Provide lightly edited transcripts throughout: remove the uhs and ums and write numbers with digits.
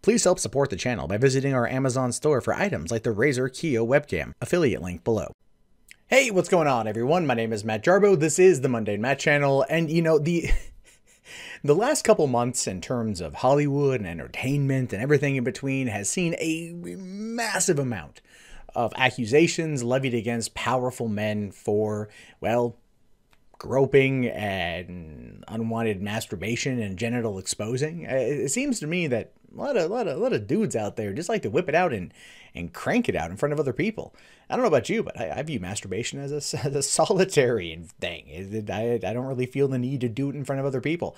Please help support the channel by visiting our Amazon store for items like the Razer Kiyo webcam, affiliate link below. Hey, what's going on everyone? My name is Matt Jarbo. This is the Mundane Matt channel, and you know, the last couple months in terms of Hollywood and entertainment and everything in between has seen a massive amount of accusations levied against powerful men for, well, groping and unwanted masturbation and genital exposing. It seems to me that a lot of dudes out there just like to whip it out and crank it out in front of other people. I don't know about you, but I view masturbation as a solitary thing. I don't really feel the need to do it in front of other people,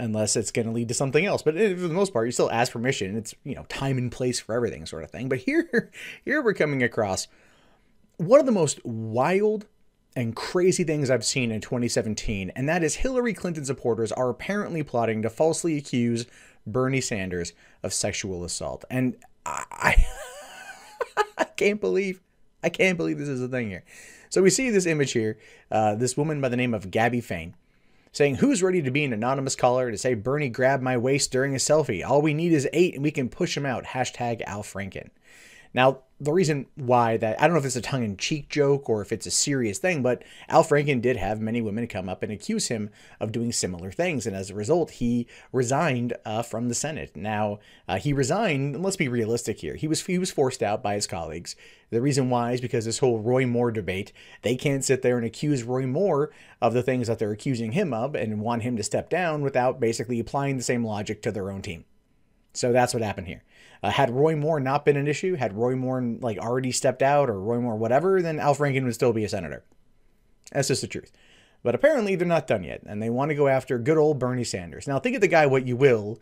unless it's going to lead to something else. But for the most part, you still ask permission. It's, you know, time and place for everything sort of thing. But here we're coming across one of the most wild and crazy things I've seen in 2017, and that is Hillary Clinton supporters are apparently plotting to falsely accuse Bernie Sanders of sexual assault. And I can't believe this is a thing here. So we see this image here, this woman by the name of Gabby Fain saying, "Who's ready to be an anonymous caller to say Bernie grabbed my waist during a selfie? All we need is 8 and we can push him out. Hashtag Al Franken." Now, the reason why that, I don't know if it's a tongue-in-cheek joke or if it's a serious thing, but Al Franken did have many women come up and accuse him of doing similar things, and as a result, he resigned from the Senate. Now, he resigned, and let's be realistic here, he was forced out by his colleagues. The reason why is because this whole Roy Moore debate, they can't sit there and accuse Roy Moore of the things that they're accusing him of and want him to step down without basically applying the same logic to their own team. So that's what happened here. Had Roy Moore not been an issue, had Roy Moore like already stepped out or Roy Moore whatever, then Al Franken would still be a senator. That's just the truth. But apparently they're not done yet, and they want to go after good old Bernie Sanders. Now think of the guy what you will,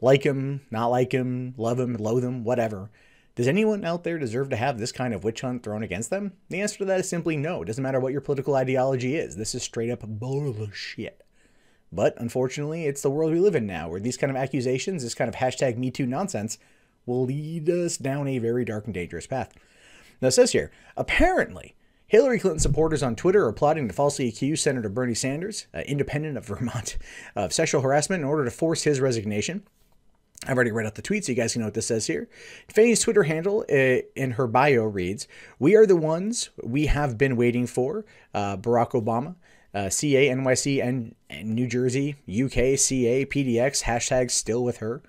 like him, not like him, love him, loathe him, whatever. Does anyone out there deserve to have this kind of witch hunt thrown against them? The answer to that is simply no. It doesn't matter what your political ideology is. This is straight up bullshit. But unfortunately, it's the world we live in now, where these kind of accusations, this kind of hashtag #MeToo nonsense, will lead us down a very dark and dangerous path. Now it says here, apparently, Hillary Clinton supporters on Twitter are plotting to falsely accuse Senator Bernie Sanders, independent of Vermont, of sexual harassment in order to force his resignation. I've already read out the tweet, so you guys can know what this says here. Faye's Twitter handle in her bio reads, "We are the ones we have been waiting for, Barack Obama. CA, NYC, and New Jersey, UK, CA, PDX, hashtag still with her."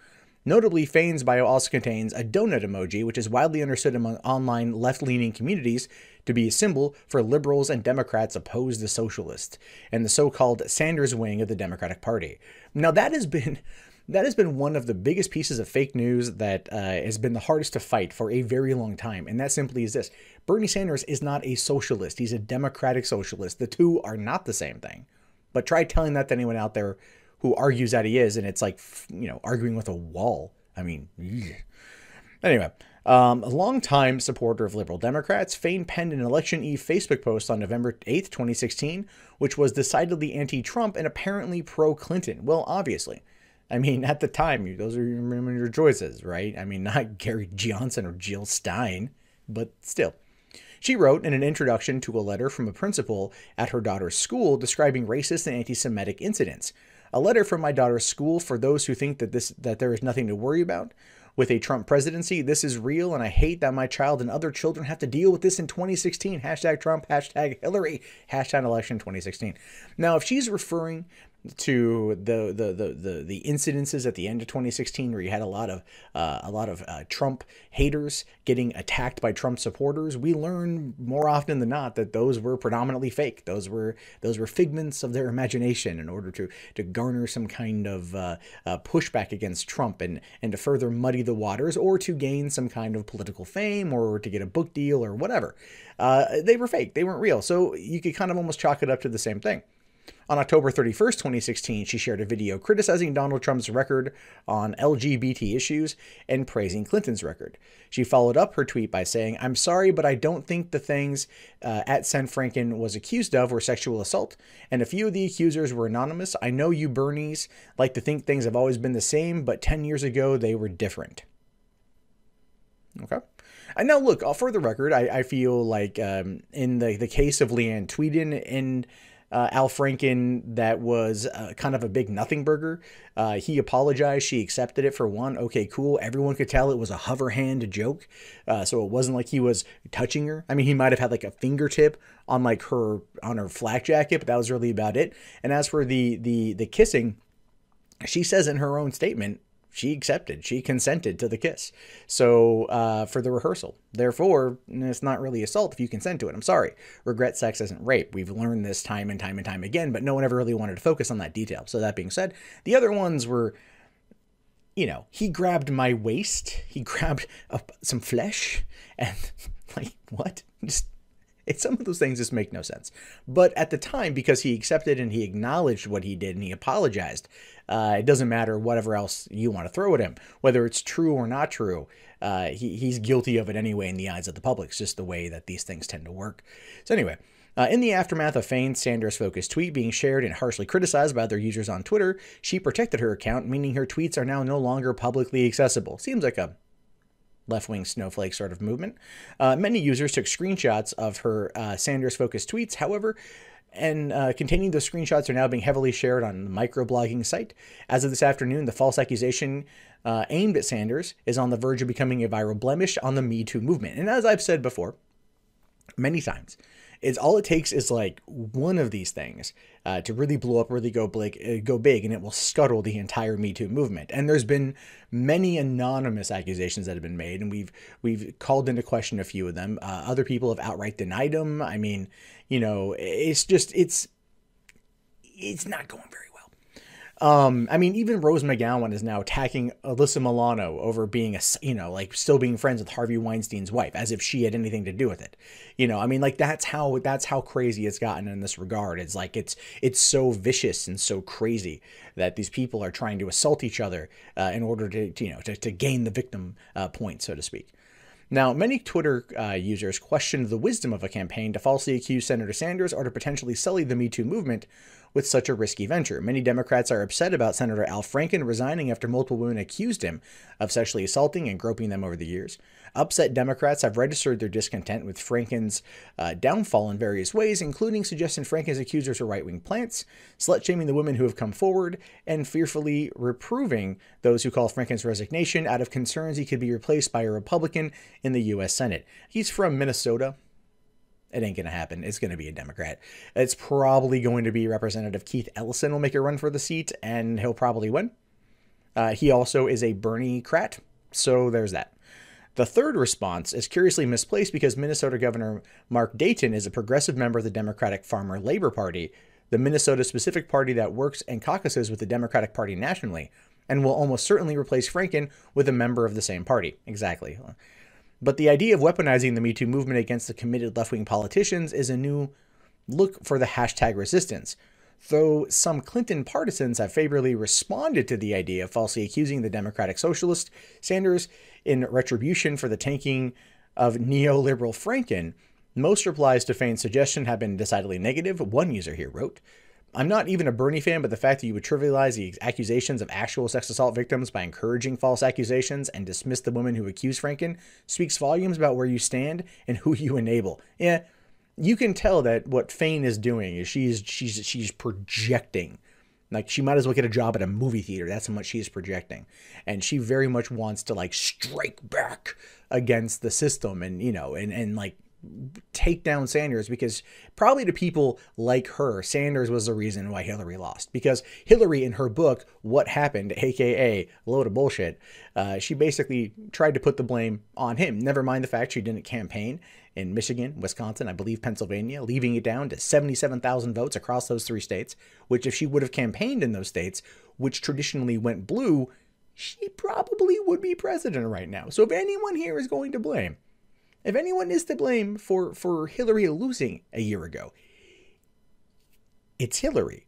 Notably, Fain's bio also contains a donut emoji, which is widely understood among online left-leaning communities to be a symbol for liberals and Democrats opposed to socialists and the so-called Sanders wing of the Democratic Party. Now, that has been one of the biggest pieces of fake news that has been the hardest to fight for a very long time, and that simply is this. Bernie Sanders is not a socialist. He's a democratic socialist. The two are not the same thing. But try telling that to anyone out there who argues that he is, and it's like, you know, arguing with a wall. I mean, ugh. Anyway, a longtime supporter of liberal Democrats, Fain penned an election eve Facebook post on November 8th, 2016, which was decidedly anti-Trump and apparently pro-Clinton. Well, obviously. I mean, at the time, those are your choices, right? I mean, not Gary Johnson or Jill Stein, but still. She wrote in an introduction to a letter from a principal at her daughter's school describing racist and anti-Semitic incidents. "A letter from my daughter's school for those who think that there is nothing to worry about. With a Trump presidency, this is real, and I hate that my child and other children have to deal with this in 2016. Hashtag Trump, hashtag Hillary, hashtag election 2016. Now, if she's referring to the incidences at the end of 2016 where you had a lot of Trump haters getting attacked by Trump supporters, we learn more often than not that those were predominantly fake. Those were figments of their imagination in order to garner some kind of pushback against Trump and to further muddy the waters or to gain some kind of political fame or to get a book deal or whatever. They were fake. They weren't real. So you could kind of almost chalk it up to the same thing. On October 31st, 2016, she shared a video criticizing Donald Trump's record on LGBT issues and praising Clinton's record. She followed up her tweet by saying, "I'm sorry, but I don't think the things at Sen Franken was accused of were sexual assault, and a few of the accusers were anonymous. I know you Bernies like to think things have always been the same, but 10 years ago they were different." Okay. And now, look, for the record, I feel like in the case of Leanne Tweeden and Al Franken that was kind of a big nothing burger. He apologized. She accepted it for one. Okay, cool. Everyone could tell it was a hover hand joke. So it wasn't like he was touching her. I mean, he might have had like a fingertip on like her flak jacket, but that was really about it. And as for the kissing, she says in her own statement, she accepted, she consented to the kiss. So for the rehearsal, therefore, it's not really assault if you consent to it. I'm sorry. Regret sex isn't rape. We've learned this time and time and time again, but no one ever really wanted to focus on that detail. So that being said, the other ones were, you know, he grabbed my waist, he grabbed some flesh, and like, what? Some of those things just make no sense. But at the time, because he accepted and he acknowledged what he did and he apologized, it doesn't matter whatever else you want to throw at him, whether it's true or not true. He's guilty of it anyway in the eyes of the public. It's just the way that these things tend to work. So anyway, in the aftermath of Fane's Sanders-focused tweet being shared and harshly criticized by other users on Twitter, she protected her account, meaning her tweets are now no longer publicly accessible. Seems like a left-wing snowflake sort of movement. Many users took screenshots of her Sanders-focused tweets, however, and containing those screenshots are now being heavily shared on the microblogging site. As of this afternoon, the false accusation aimed at Sanders is on the verge of becoming a viral blemish on the Me Too movement. And as I've said before, many times, all it takes is like one of these things to really blow up, really go big, and it will scuttle the entire Me Too movement. And there's been many anonymous accusations that have been made, and we've called into question a few of them. Other people have outright denied them. I mean, you know, it's not going very well. I mean, even Rose McGowan is now attacking Alyssa Milano over being like still being friends with Harvey Weinstein's wife, as if she had anything to do with it. You know, I mean, like that's how crazy it's gotten in this regard. It's like it's so vicious and so crazy that these people are trying to assault each other in order to gain the victim point, so to speak. Now, many Twitter users questioned the wisdom of a campaign to falsely accuse Senator Sanders or to potentially sully the Me Too movement with such a risky venture. Many Democrats are upset about Senator Al Franken resigning after multiple women accused him of sexually assaulting and groping them over the years. Upset Democrats have registered their discontent with Franken's downfall in various ways, including suggesting Franken's accusers are right-wing plants, slut-shaming the women who have come forward, and fearfully reproving those who call Franken's resignation out of concerns he could be replaced by a Republican in the U.S. Senate. He's from Minnesota. It ain't going to happen. It's going to be a Democrat. It's probably going to be Representative Keith Ellison will make a run for the seat, and he'll probably win. He also is a Bernie-crat, so there's that. The third response is curiously misplaced because Minnesota Governor Mark Dayton is a progressive member of the Democratic Farmer Labor Party, the Minnesota-specific party that works and caucuses with the Democratic Party nationally, and will almost certainly replace Franken with a member of the same party. Exactly. But the idea of weaponizing the Me Too movement against the committed left-wing politicians is a new look for the hashtag resistance. Though some Clinton partisans have favorably responded to the idea of falsely accusing the Democratic Socialist Sanders in retribution for the tanking of neoliberal Franken, most replies to Fane's suggestion have been decidedly negative. One user here wrote, "I'm not even a Bernie fan, but the fact that you would trivialize the accusations of actual sex assault victims by encouraging false accusations and dismiss the women who accuse Franken speaks volumes about where you stand and who you enable." Yeah, you can tell that what Fane is doing is she's projecting. Like, she might as well get a job at a movie theater. That's how much she's projecting. And she very much wants to, like, strike back against the system and, you know, and like, take down Sanders, because probably to people like her, Sanders was the reason why Hillary lost. Because Hillary, in her book, What Happened, aka Load of Bullshit, she basically tried to put the blame on him. Never mind the fact she didn't campaign in Michigan, Wisconsin, I believe Pennsylvania, leaving it down to 77,000 votes across those three states, which if she would have campaigned in those states, which traditionally went blue, she probably would be president right now. So if anyone here is going to blame, if anyone is to blame for Hillary losing a year ago, it's Hillary.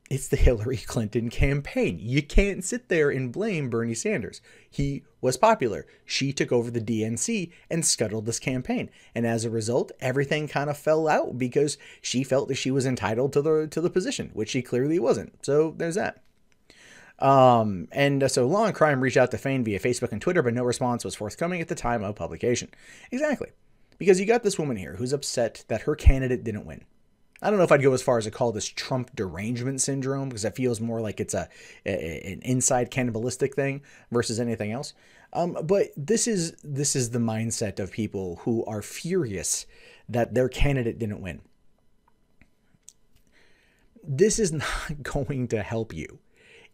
It's the Hillary Clinton campaign. You can't sit there and blame Bernie Sanders. He was popular. She took over the DNC and scuttled this campaign. And as a result, everything kind of fell out because she felt that she was entitled to the position, which she clearly wasn't. So there's that. So Law and Crime reached out to Fane via Facebook and Twitter, but no response was forthcoming at the time of publication. Exactly. Because you got this woman here who's upset that her candidate didn't win. I don't know if I'd go as far as to call this Trump derangement syndrome, because it feels more like it's an inside cannibalistic thing versus anything else. But this is the mindset of people who are furious that their candidate didn't win. This is not going to help you.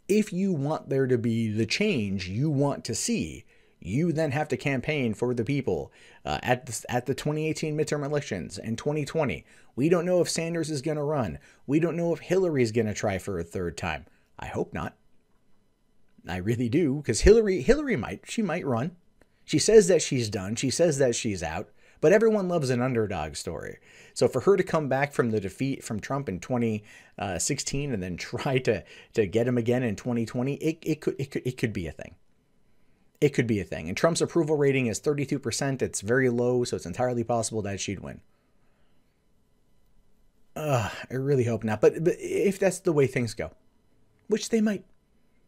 If you want there to be the change you want to see, you then have to campaign for the people at the 2018 midterm elections and 2020. We don't know if Sanders is going to run. We don't know if Hillary is going to try for a third time. I hope not. I really do, because Hillary might run. She says that she's done. She says that she's out. But everyone loves an underdog story. So for her to come back from the defeat from Trump in 2016 and then try to get him again in 2020, it could be a thing. It could be a thing. And Trump's approval rating is 32%. It's very low, so it's entirely possible that she'd win. I really hope not. But if that's the way things go, which they might,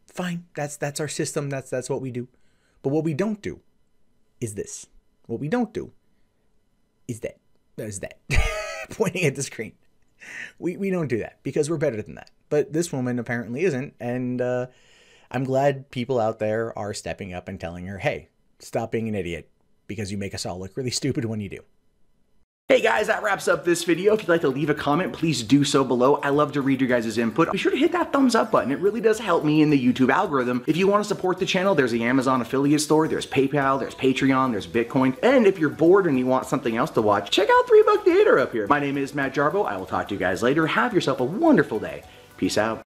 fine. That's our system. That's what we do. But what we don't do is this. What we don't do is that. That is that. Pointing at the screen. We don't do that because we're better than that. But this woman apparently isn't. And I'm glad people out there are stepping up and telling her, hey, stop being an idiot because you make us all look really stupid when you do. Hey guys, that wraps up this video. If you'd like to leave a comment, please do so below. I love to read your guys' input. Be sure to hit that thumbs up button. It really does help me in the YouTube algorithm. If you want to support the channel, there's the Amazon affiliate store, there's PayPal, there's Patreon, there's Bitcoin. And if you're bored and you want something else to watch, check out 3 Buck Theater up here. My name is Matt Jarbo. I will talk to you guys later. Have yourself a wonderful day. Peace out.